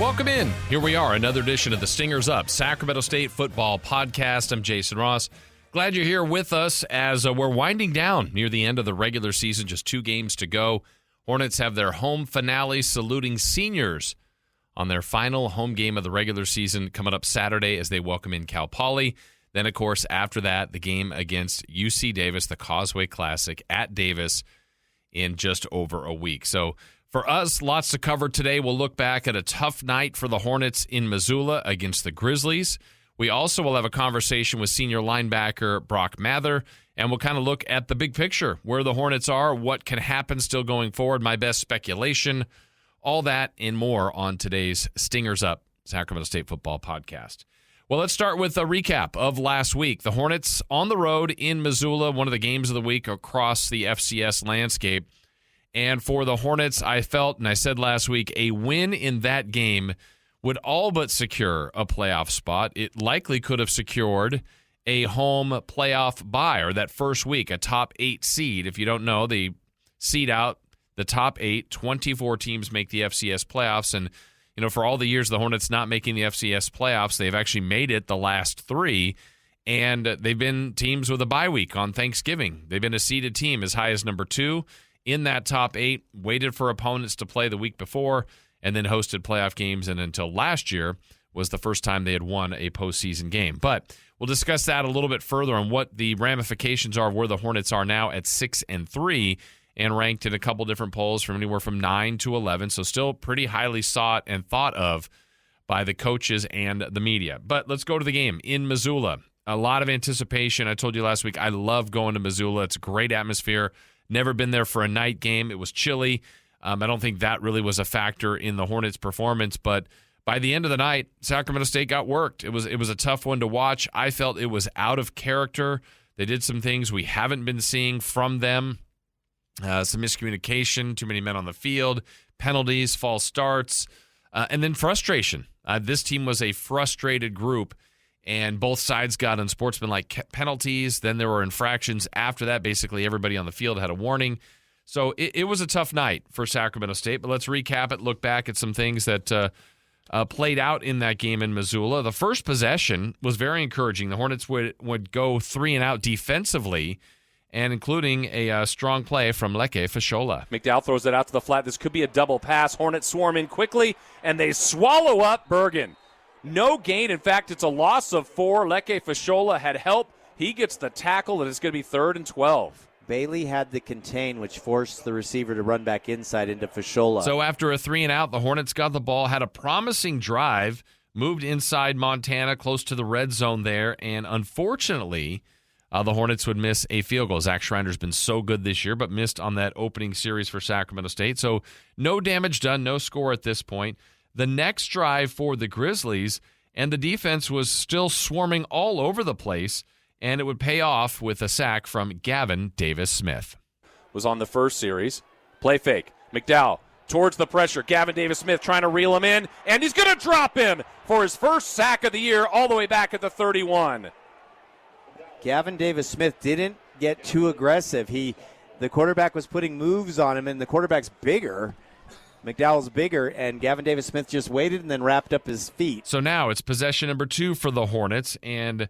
Welcome in. Here we are, another edition of the Stingers Up, Sacramento State Football Podcast. I'm Jason Ross. Glad you're here with us as we're winding down near the end of the regular season, just 2 games to go. Hornets have their home finale saluting seniors on their final home game of the regular season coming up Saturday as they welcome in Cal Poly. Then, of course, after that, the game against UC Davis, the Causeway Classic at Davis in just over a week. So for us, lots to cover today. We'll look back at a tough night for the Hornets in Missoula against the Grizzlies. We also will have a conversation with senior linebacker Brock Mather, and we'll kind of look at the big picture, where the Hornets are, what can happen still going forward, my best speculation, all that and more on today's Stingers Up, Sacramento State Football Podcast. Well, let's start with a recap of last week. The Hornets on the road in Missoula, one of the games of the week across the FCS landscape. And for the Hornets, I felt, and I said last week, a win in that game would all but secure a playoff spot. It likely could have secured a home playoff bye, or that first week, a top 8 seed. If you don't know, they seed out the top 8. 24 teams make the FCS playoffs. And, you know, for all the years the Hornets not making the FCS playoffs, they've actually made it the last 3. And they've been teams with a bye week on Thanksgiving. They've been a seeded team as high as number 2 in that top 8, waited for opponents to play the week before, and then hosted playoff games, and until last year was the first time they had won a postseason game. But we'll discuss that a little bit further on what the ramifications are of where the Hornets are now at 6-3 and ranked in a couple different polls from anywhere from 9 to 11, so still pretty highly sought and thought of by the coaches and the media. But let's go to the game in Missoula. A lot of anticipation. I told you last week I love going to Missoula. It's a great atmosphere. Never been there for a night game. It was chilly. I don't think that really was a factor in the Hornets' performance, but by the end of the night, Sacramento State got worked. It was a tough one to watch. I felt it was out of character. They did some things we haven't been seeing from them. Some miscommunication, too many men on the field, penalties, false starts, and then frustration. This team was a frustrated group, and both sides got unsportsmanlike penalties. Then there were infractions after that. Basically, everybody on the field had a warning. So it was a tough night for Sacramento State. But let's recap it, look back at some things that played out in that game in Missoula. The first possession was very encouraging. The Hornets would go 3-and-out defensively, and including a strong play from Leke Fashola. McDowell throws it out to the flat. This could be a double pass. Hornets swarm in quickly, and they swallow up Bergen. No gain. In fact, it's a loss of 4. Leke Fashola had help. He gets the tackle, and it's going to be 3rd and 12. Bailey had the contain, which forced the receiver to run back inside into Fashola. So after a 3-and-out, the Hornets got the ball, had a promising drive, moved inside Montana, close to the red zone there, and unfortunately, the Hornets would miss a field goal. Zach Schreiner's been so good this year, but missed on that opening series for Sacramento State. So no damage done, no score at this point. The next drive for the Grizzlies, and the defense was still swarming all over the place, and it would pay off with a sack from Gavin Davis-Smith. Was on the first series. Play fake. McDowell towards the pressure. Gavin Davis-Smith trying to reel him in, and he's going to drop him for his first sack of the year all the way back at the 31. Gavin Davis-Smith didn't get too aggressive. The quarterback was putting moves on him, and the quarterback's bigger. McDowell's bigger, and Gavin Davis-Smith just waited and then wrapped up his feet. So now it's possession number 2 for the Hornets, and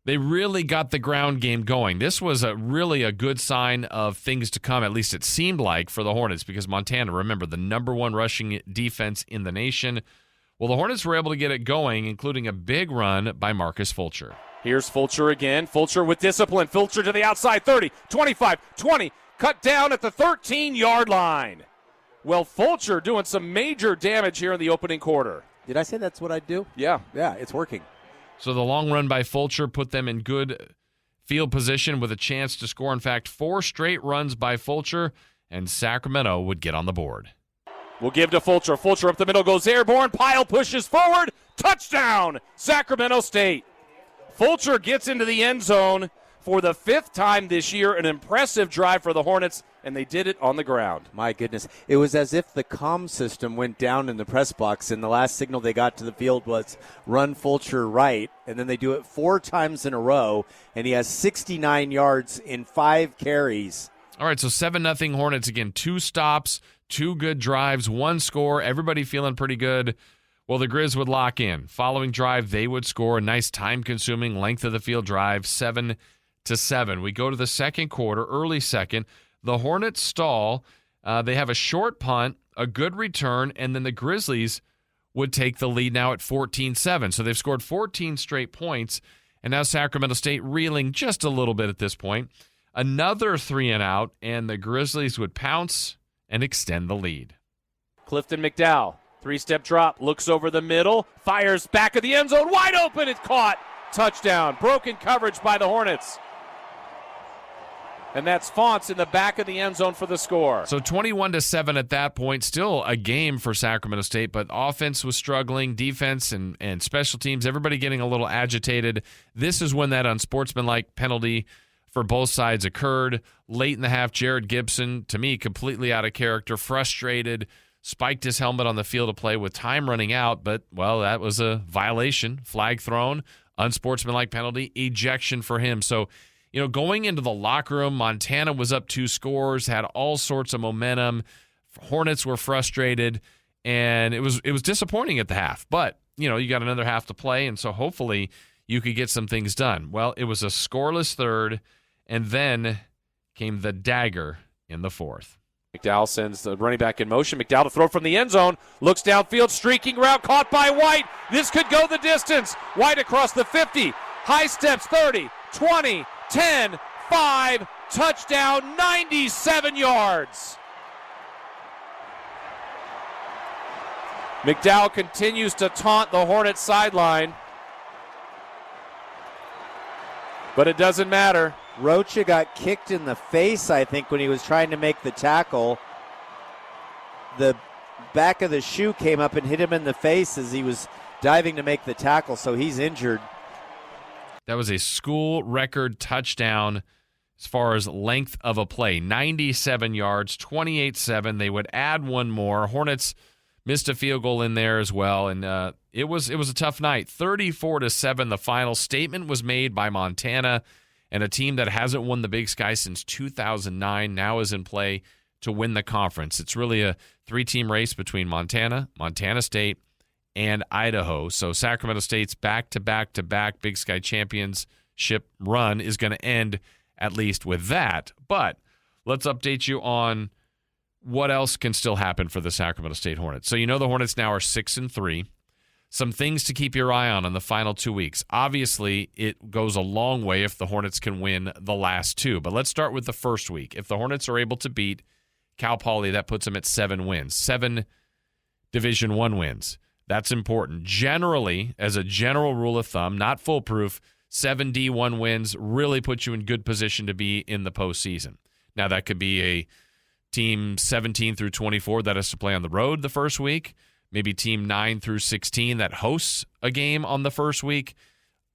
they really got the ground game going. This was really a good sign of things to come, at least it seemed like, for the Hornets, because Montana, remember, the number 1 rushing defense in the nation. Well, the Hornets were able to get it going, including a big run by Marcus Fulcher. Here's Fulcher again. Fulcher with discipline. Fulcher to the outside, 30, 25, 20, cut down at the 13-yard line. Well, Fulcher doing some major damage here in the opening quarter. Did I say that's what I'd do? Yeah. Yeah, it's working. So the long run by Fulcher put them in good field position with a chance to score. In fact, 4 straight runs by Fulcher, and Sacramento would get on the board. We'll give to Fulcher. Fulcher up the middle, goes airborne. Pile pushes forward. Touchdown, Sacramento State. Fulcher gets into the end zone for the 5th time this year. An impressive drive for the Hornets, and they did it on the ground. My goodness. It was as if the comm system went down in the press box, and the last signal they got to the field was run Fulcher right, and then they do it 4 times in a row, and he has 69 yards in 5 carries. All right, so 7-0 Hornets again. 2 stops, 2 good drives, 1 score. Everybody feeling pretty good. Well, the Grizz would lock in. Following drive, they would score a nice time-consuming length-of-the-field drive, 7-7. We go to the second quarter, early second. The Hornets stall. They have a short punt, a good return, and then the Grizzlies would take the lead now at 14-7. So they've scored 14 straight points, and now Sacramento State reeling just a little bit at this point. Another 3-and-out, and the Grizzlies would pounce and extend the lead. Clifton McDowell, 3-step drop, looks over the middle, fires back of the end zone, wide open, it's caught. Touchdown. Broken coverage by the Hornets. And that's Fonts in the back of the end zone for the score. So 21-7 at that point. Still a game for Sacramento State, but offense was struggling. Defense and special teams, everybody getting a little agitated. This is when that unsportsmanlike penalty for both sides occurred. Late in the half, Jared Gibson, to me, completely out of character, frustrated, spiked his helmet on the field of play with time running out, but, well, that was a violation. Flag thrown, unsportsmanlike penalty, ejection for him. So, going into the locker room, Montana was up 2 scores, had all sorts of momentum. Hornets were frustrated, and it was disappointing at the half. But, you got another half to play, and so hopefully you could get some things done. Well, it was a scoreless third, and then came the dagger in the fourth. McDowell sends the running back in motion. McDowell to throw from the end zone. Looks downfield, streaking route, caught by White. This could go the distance. White across the 50. High steps, 30, 20, 10, 5. Touchdown, 97 yards. McDowell continues to taunt the Hornets sideline. But it doesn't matter. Rocha got kicked in the face, I think, when he was trying to make the tackle. The back of the shoe came up and hit him in the face as he was diving to make the tackle, so he's injured. That was a school record touchdown as far as length of a play. 97 yards, 28-7. They would add one more. Hornets missed a field goal in there as well, and it was a tough night. 34-7, the final. Statement was made by Montana, and a team that hasn't won the Big Sky since 2009 now is in play to win the conference. It's really a 3-team race between Montana, Montana State, and Idaho. So Sacramento State's back-to-back-to-back Big Sky championship run is going to end at least with that. But let's update you on what else can still happen for the Sacramento State Hornets. So the Hornets now are 6-3. Some things to keep your eye on the final 2 weeks. Obviously, it goes a long way if the Hornets can win the last 2. But let's start with the first week. If the Hornets are able to beat Cal Poly, that puts them at 7 wins. 7 Division I wins. That's important. Generally, as a general rule of thumb, not foolproof, 7 D1 wins really put you in good position to be in the postseason. Now, that could be a team 17 through 24 that has to play on the road the first week. Maybe team 9 through 16 that hosts a game on the first week.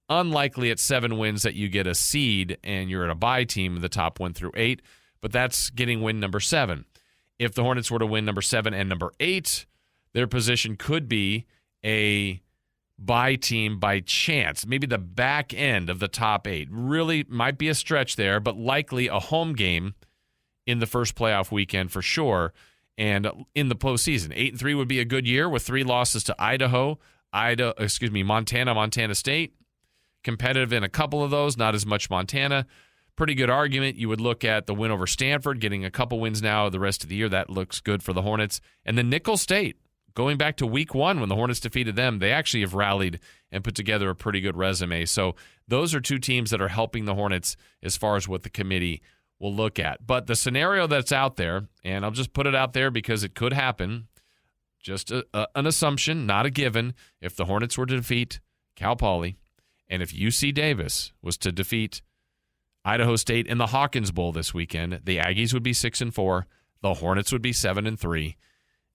Unlikely at 7 wins that you get a seed and you're at a bye team in the top 1 through 8, but that's getting win number 7. If the Hornets were to win number 7 and number 8, their position could be a bye team by chance. Maybe the back end of the top 8. Really might be a stretch there, but likely a home game in the first playoff weekend for sure. And in the postseason, 8-3 would be a good year with 3 losses to Montana, Montana State. Competitive in a couple of those, not as much Montana. Pretty good argument. You would look at the win over Stanford, getting a couple wins now the rest of the year. That looks good for the Hornets. And then Nicholls State, going back to week 1 when the Hornets defeated them, they actually have rallied and put together a pretty good resume. So those are 2 teams that are helping the Hornets as far as what the committee will look at. But the scenario that's out there, and I'll just put it out there because it could happen, just an assumption, not a given. If the Hornets were to defeat Cal Poly, and if UC Davis was to defeat Idaho State in the Hawkins Bowl this weekend, the Aggies would be 6-4, the Hornets would be 7-3,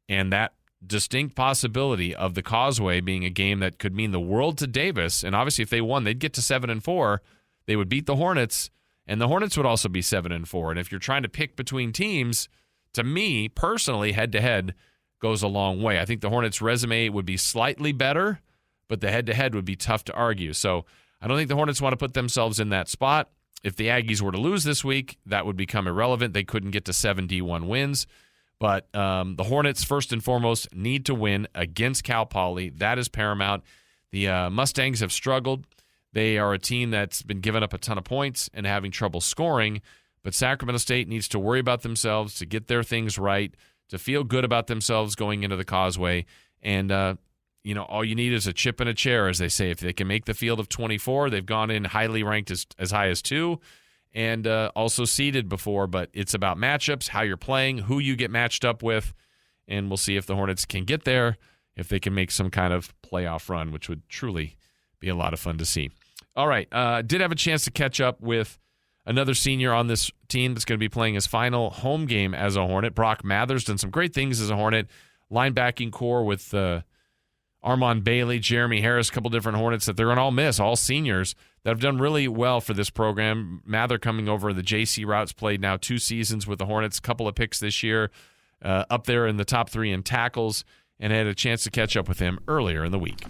and that distinct possibility of the Causeway being a game that could mean the world to Davis, and obviously if they won, they'd get to 7-4, they would beat the Hornets, and the Hornets would also be 7-4. And if you're trying to pick between teams, to me, personally, head-to-head goes a long way. I think the Hornets' resume would be slightly better, but the head-to-head would be tough to argue. So I don't think the Hornets want to put themselves in that spot. If the Aggies were to lose this week, that would become irrelevant. They couldn't get to 7 D1 wins. But the Hornets, first and foremost, need to win against Cal Poly. That is paramount. The Mustangs have struggled. They are a team that's been giving up a ton of points and having trouble scoring. But Sacramento State needs to worry about themselves, to get their things right, to feel good about themselves going into the Causeway. And, all you need is a chip and a chair, as they say. If they can make the field of 24, they've gone in highly ranked as high as 2 and also seeded before. But it's about matchups, how you're playing, who you get matched up with, and we'll see if the Hornets can get there, if they can make some kind of playoff run, which would truly be a lot of fun to see. All right, did have a chance to catch up with another senior on this team that's going to be playing his final home game as a Hornet. Brock Mather's done some great things as a Hornet. Linebacking core with Armand Bailey, Jeremy Harris, a couple different Hornets that they're going to all miss, all seniors that have done really well for this program. Mather coming over the JC routes, played now 2 seasons with the Hornets, a couple of picks this year, up there in the top 3 in tackles, and had a chance to catch up with him earlier in the week.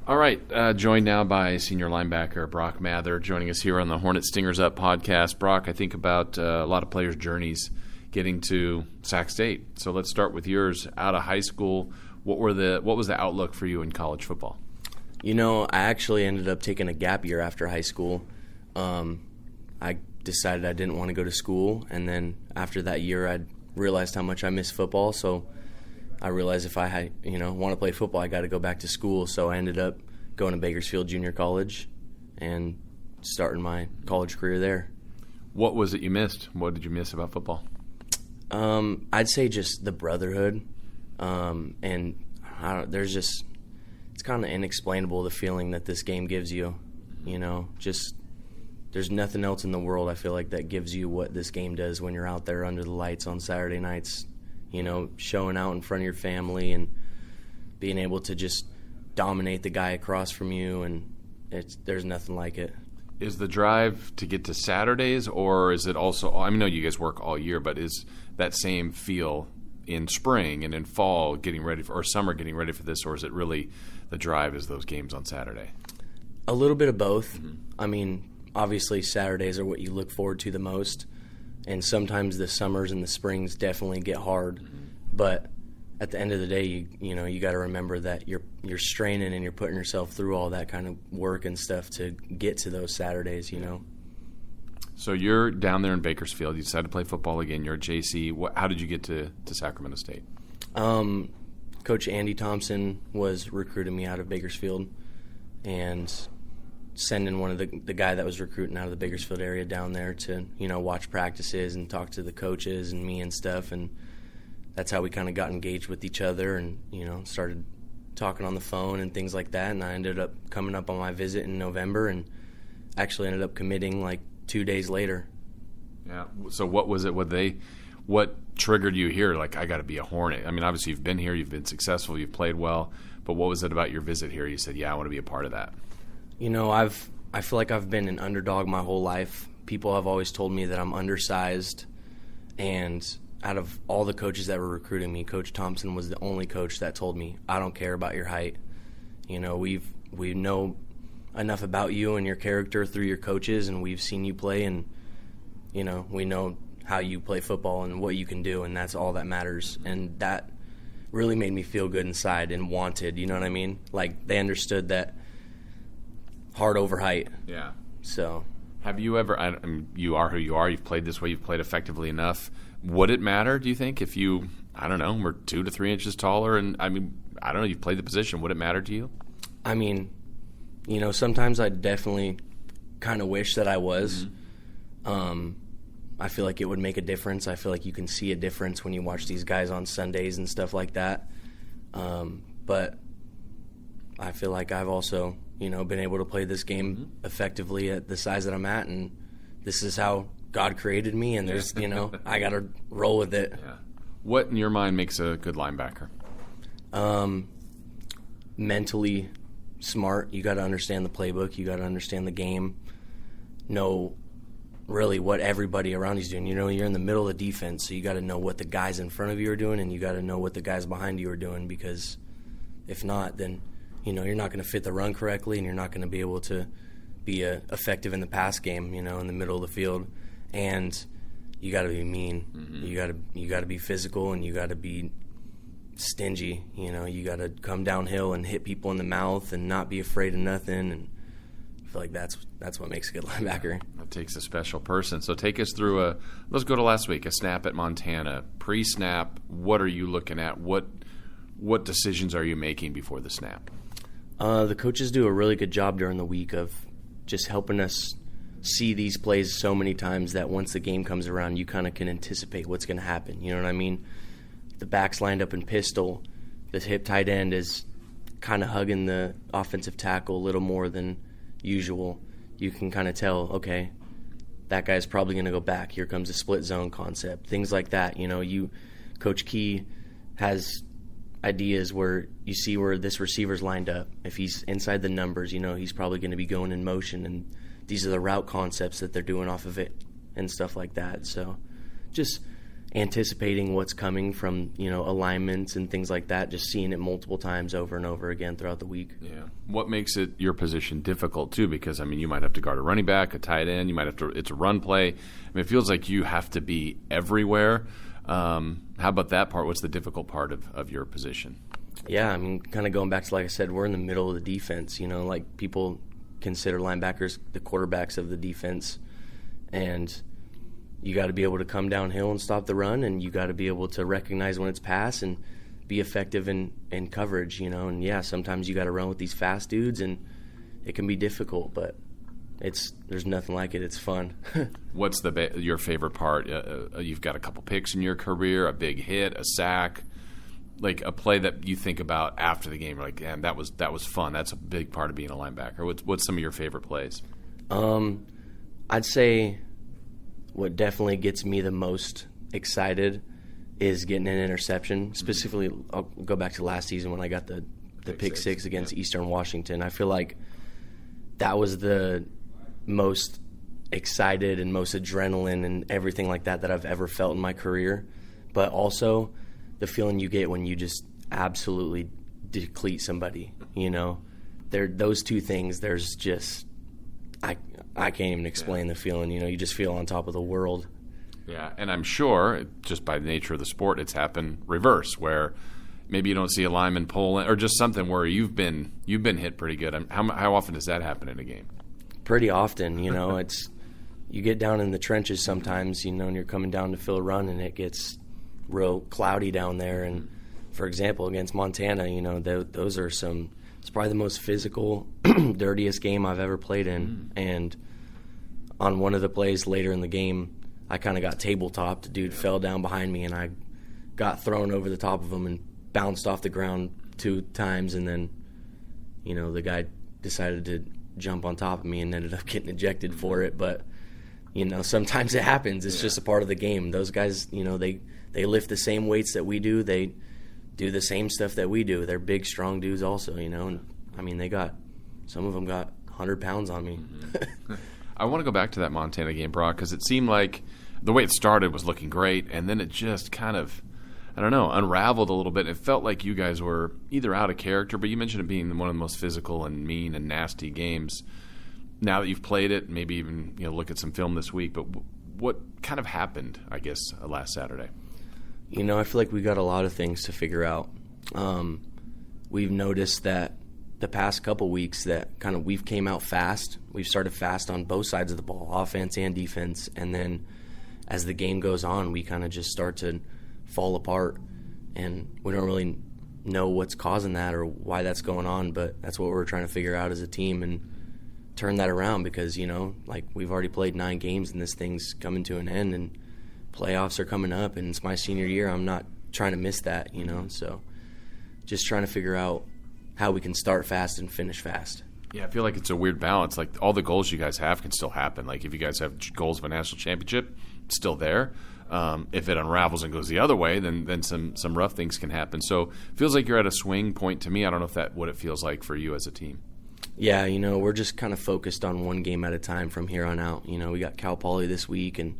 All right, joined now by senior linebacker Brock Mather, joining us here on the Hornet Stingers Up podcast. Brock, I think about a lot of players' journeys getting to Sac State. So let's start with yours. Out of high school, what was the outlook for you in college football? I actually ended up taking a gap year after high school. I decided I didn't want to go to school, and then after that year, I realized how much I missed football. So I realized if I want to play football, I got to go back to school. So I ended up going to Bakersfield Junior College and starting my college career there. What was it you missed? What did you miss about football? I'd say just the brotherhood, and it's kind of inexplainable, the feeling that this game gives you. Just there's nothing else in the world, I feel like, that gives you what this game does when you're out there under the lights on Saturday nights. Showing out in front of your family and being able to just dominate the guy across from you, and there's nothing like it. Is the drive to get to Saturdays, or is it also, I know you guys work all year, but is that same feel in spring and in fall getting ready for, or summer getting ready for this, or is it really the drive is those games on Saturday? A little bit of both. Mm-hmm. Obviously Saturdays are what you look forward to the most. And sometimes the summers and the springs definitely get hard, but at the end of the day, you got to remember that you're straining and you're putting yourself through all that kind of work and stuff to get to those Saturdays. So you're down there in Bakersfield. You decided to play football again. You're at JC. How did you get to Sacramento State? Coach Andy Thompson was recruiting me out of Bakersfield, and sending one of the guy that was recruiting out of the Bakersfield area down there to, watch practices and talk to the coaches and me and stuff. And that's how we kind of got engaged with each other and, started talking on the phone and things like that. And I ended up coming up on my visit in November and actually ended up committing like 2 days later. Yeah. So what was it? What triggered you here? Like, I got to be a Hornet. Obviously you've been here, you've been successful, you've played well, but what was it about your visit here? You said, yeah, I want to be a part of that. I feel like I've been an underdog my whole life. People have always told me that I'm undersized, and out of all the coaches that were recruiting me, Coach Thompson was the only coach that told me, I don't care about your height. We know enough about you and your character through your coaches, and we've seen you play, and we know how you play football and what you can do, and that's all that matters. And that really made me feel good inside and wanted, you know what I mean? Like, they understood that heart over height. Yeah. So, have you ever? You are who you are. You've played this way. You've played effectively enough. Would it matter? Do you think if you, were 2 to 3 inches taller? And you've played the position. Would it matter to you? Sometimes I definitely kind of wish that I was. Mm-hmm. I feel like it would make a difference. I feel like you can see a difference when you watch these guys on Sundays and stuff like that. But I feel like I've also, been able to play this game effectively at the size that I'm at, and this is how God created me, and there's, I got to roll with it. Yeah. What in your mind makes a good linebacker? Mentally smart. You got to understand the playbook. You got to understand the game. Know really what everybody around you's doing. You're in the middle of the defense, so you got to know what the guys in front of you are doing, and you got to know what the guys behind you are doing, because if not, then you're not going to fit the run correctly, and you're not going to be able to be effective in the pass game, in the middle of the field. And you got to be mean. Mm-hmm. You got to be physical, and you got to be stingy. You know, you got to come downhill and hit people in the mouth and not be afraid of nothing. And I feel like that's what makes a good linebacker. That takes a special person. So take us through let's go to last week, a snap at Montana. Pre-snap, what are you looking at? What decisions are you making before the snap? The coaches do a really good job during the week of just helping us see these plays so many times that once the game comes around, you kind of can anticipate what's going to happen. You know what I mean? The back's lined up in pistol. The hip tight end is kind of hugging the offensive tackle a little more than usual. You can kind of tell, okay, that guy's probably going to go back. Here comes a split zone concept. Things like that. You know, Coach Key has ideas where you see where this receiver's lined up. If he's inside the numbers, you know, he's probably going to be going in motion, and these are the route concepts that they're doing off of it and stuff like that. So just anticipating what's coming from, you know, alignments and things like that, just seeing it multiple times over and over again throughout the week. Yeah. What makes it your position difficult too? Because I mean, you might have to guard a running back, a tight end, you might have to, it's a run play. I mean, it feels like you have to be everywhere. How about that part? What's the difficult part of your position? Yeah, I mean, kind of going back to, like I said, we're in the middle of the defense. You know, like people consider linebackers the quarterbacks of the defense, and you got to be able to come downhill and stop the run, and you got to be able to recognize when it's pass and be effective in coverage, you know. And, yeah, sometimes you got to run with these fast dudes, and it can be difficult, but there's nothing like it. It's fun. What's your favorite part? You've got a couple picks in your career, a big hit, a sack, like a play that you think about after the game. You're like, damn, that was fun. That's a big part of being a linebacker. What's some of your favorite plays? I'd say what definitely gets me the most excited is getting an interception. Specifically, I'll go back to last season when I got the pick six against Eastern Washington. I feel like that was the most excited and most adrenaline and everything like that I've ever felt in my career. But also the feeling you get when you just absolutely deplete somebody, you know. Those two things, there's just I can't even explain the feeling, you know. You just feel on top of the world. Yeah, and I'm sure just by the nature of the sport, it's happened reverse, where maybe you don't see a lineman pull in, or just something where you've been hit pretty good. How often does that happen in a game? Pretty often, you know. You get down in the trenches sometimes, you know, and you're coming down to fill a run, and it gets real cloudy down there. And for example, against Montana, you know, those are it's probably the most physical, dirtiest game I've ever played in. And on one of the plays later in the game, I kind of got tabletopped. A dude fell down behind me, and I got thrown over the top of him and bounced off the ground 2 times. And then, you know, the guy decided to jump on top of me and ended up getting ejected for it. But, you know, sometimes it happens. It's just a part of the game. Those guys, you know, they lift the same weights that we do. They do the same stuff that we do. They're big, strong dudes also, you know. And, I mean, some of them got 100 pounds on me. I want to go back to that Montana game, Brock, because it seemed like the way it started was looking great, and then it just kind of, I don't know, unraveled a little bit. It felt like you guys were either out of character, but you mentioned it being one of the most physical and mean and nasty games. Now that you've played it, maybe even, you know, look at some film this week, but what kind of happened, I guess, last Saturday? You know, I feel like we got a lot of things to figure out. We've noticed that the past couple weeks that kind of we've came out fast. We've started fast on both sides of the ball, offense and defense. And then as the game goes on, we kind of just start to fall apart. And we don't really know what's causing that or why that's going on, but that's what we're trying to figure out as a team and turn that around because, you know, like we've already played 9 games and this thing's coming to an end and playoffs are coming up and it's my senior year. I'm not trying to miss that, you know, so just trying to figure out how we can start fast and finish fast. Yeah, I feel like it's a weird balance. Like all the goals you guys have can still happen. Like if you guys have goals of a national championship, it's still there. If it unravels and goes the other way, then some rough things can happen. So it feels like you're at a swing point to me. I don't know if that's what it feels like for you as a team. Yeah, you know, we're just kind of focused on one game at a time from here on out. You know, we got Cal Poly this week, and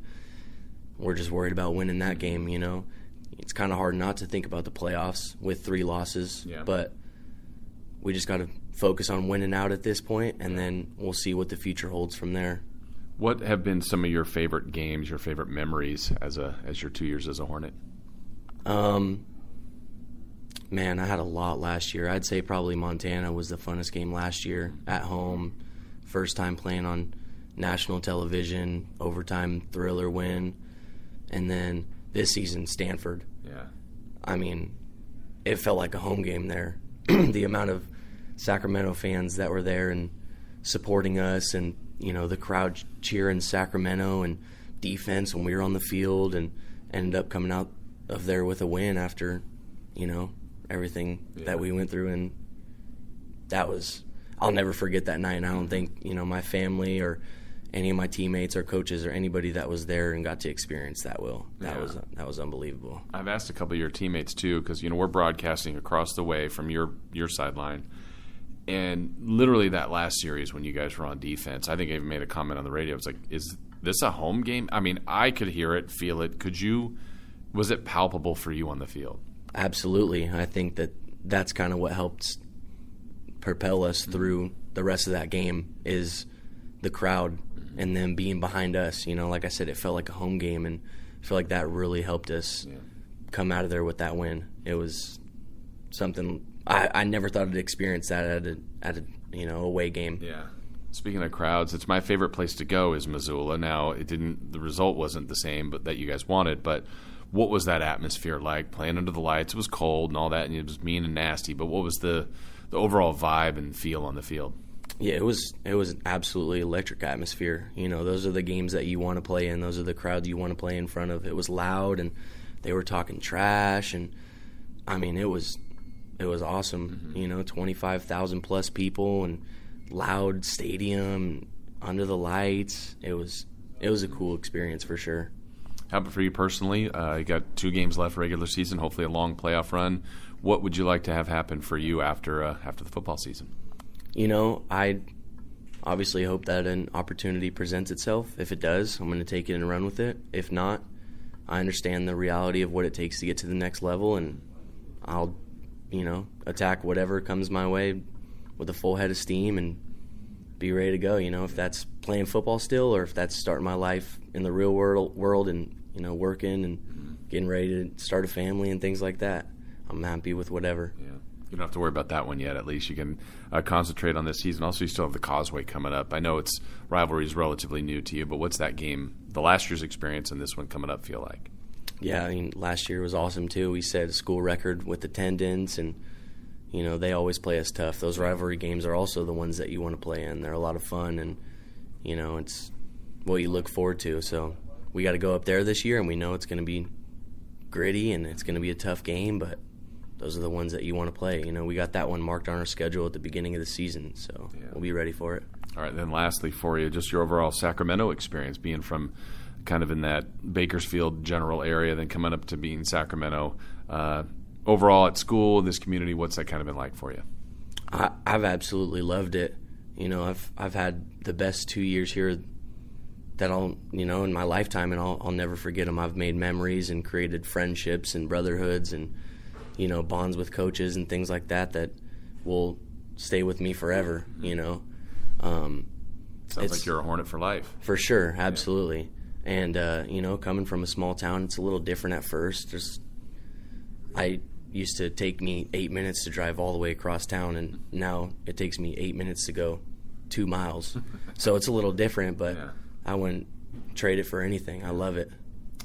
we're just worried about winning that game, you know. It's kind of hard not to think about the playoffs with 3 losses, but we just got to focus on winning out at this point, and then we'll see what the future holds from there. What have been some of your favorite games, your favorite memories as your 2 years as a Hornet? Man, I had a lot last year. I'd say probably Montana was the funnest game last year at home. First time playing on national television, overtime thriller win. And then this season, Stanford. Yeah. I mean, it felt like a home game there. The amount of Sacramento fans that were there and supporting us, and the crowd cheering Sacramento and defense when we were on the field, and ended up coming out of there with a win after everything that we went through. And I'll never forget that night. And I don't think my family or any of my teammates or coaches or anybody that was there and got to experience that will. That was unbelievable. I've asked a couple of your teammates too, because we're broadcasting across the way from your sideline, and literally that last series when you guys were on defense, I think I even made a comment on the radio. It's like, is this a home game? I mean, I could hear it, feel it. Was it palpable for you on the field? Absolutely. I think that's kind of what helped propel us through the rest of that game, is the crowd and them being behind us. Like I said, it felt like a home game, and I feel like that really helped us come out of there with that win. It was something I never thought I'd experience that at a away game. Yeah. Speaking of crowds, it's my favorite place to go is Missoula. Now, the result wasn't the same that you guys wanted, but what was that atmosphere like, playing under the lights? It was cold and all that, and it was mean and nasty, but what was the overall vibe and feel on the field? Yeah, it was an absolutely electric atmosphere. Those are the games that you want to play in. Those are the crowds you want to play in front of. It was loud, and they were talking trash, and I mean, it was awesome. 25,000 plus people and loud stadium under the lights. It was a cool experience for sure. How about for you personally? You got 2 games left regular season, hopefully a long playoff run. What would you like to have happen for you after the football season? I obviously hope that an opportunity presents itself. If it does, I'm going to take it and run with it. If not, I understand the reality of what it takes to get to the next level, and I'll, attack whatever comes my way with a full head of steam and be ready to go. If that's playing football still, or if that's starting my life in the real world and, working and getting ready to start a family and things like that. I'm happy with whatever. Yeah. You don't have to worry about that one yet. At least you can concentrate on this season. Also, you still have the Causeway coming up. I know rivalry is relatively new to you, but what's that game, the last year's experience and this one coming up, feel like? Yeah, I mean, last year was awesome too. We set a school record with attendance, and they always play us tough. Those rivalry games are also the ones that you want to play in. They're a lot of fun, and it's what you look forward to. So we got to go up there this year, and we know it's going to be gritty and it's going to be a tough game, but those are the ones that you want to play. We got that one marked on our schedule at the beginning of the season, so we'll be ready for it. All right, then lastly for you, just your overall Sacramento experience, being from kind of in that Bakersfield general area, then coming up to being Sacramento. Overall at school, in this community, what's that kind of been like for you? I've absolutely loved it. I've had the best 2 years here that I'll, in my lifetime, and I'll never forget them. I've made memories and created friendships and brotherhoods and, bonds with coaches and things like that will stay with me forever, Sounds like you're a Hornet for life. For sure, absolutely. And, coming from a small town, it's a little different at first. I used to take me 8 minutes to drive all the way across town, and now it takes me 8 minutes to go 2 miles. So it's a little different, but I wouldn't trade it for anything. I love it.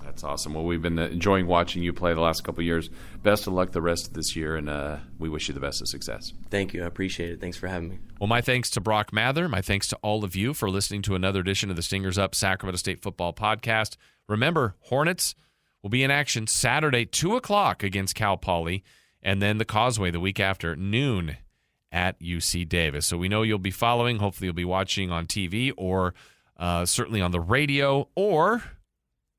That's awesome. Well, we've been enjoying watching you play the last couple of years. Best of luck the rest of this year, and we wish you the best of success. Thank you. I appreciate it. Thanks for having me. Well, my thanks to Brock Mather. My thanks to all of you for listening to another edition of the Stingers Up Sacramento State Football Podcast. Remember, Hornets will be in action Saturday, 2 o'clock against Cal Poly, and then the Causeway the week after, noon at UC Davis. So we know you'll be following. Hopefully you'll be watching on TV or certainly on the radio or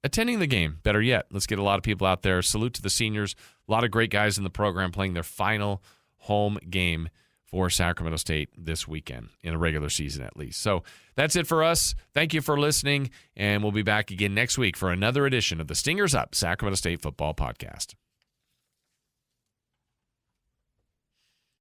attending the game. Better yet, let's get a lot of people out there. Salute to the seniors. A lot of great guys in the program playing their final home game for Sacramento State this weekend, in a regular season at least. So that's it for us. Thank you for listening, and we'll be back again next week for another edition of the Stingers Up Sacramento State Football Podcast.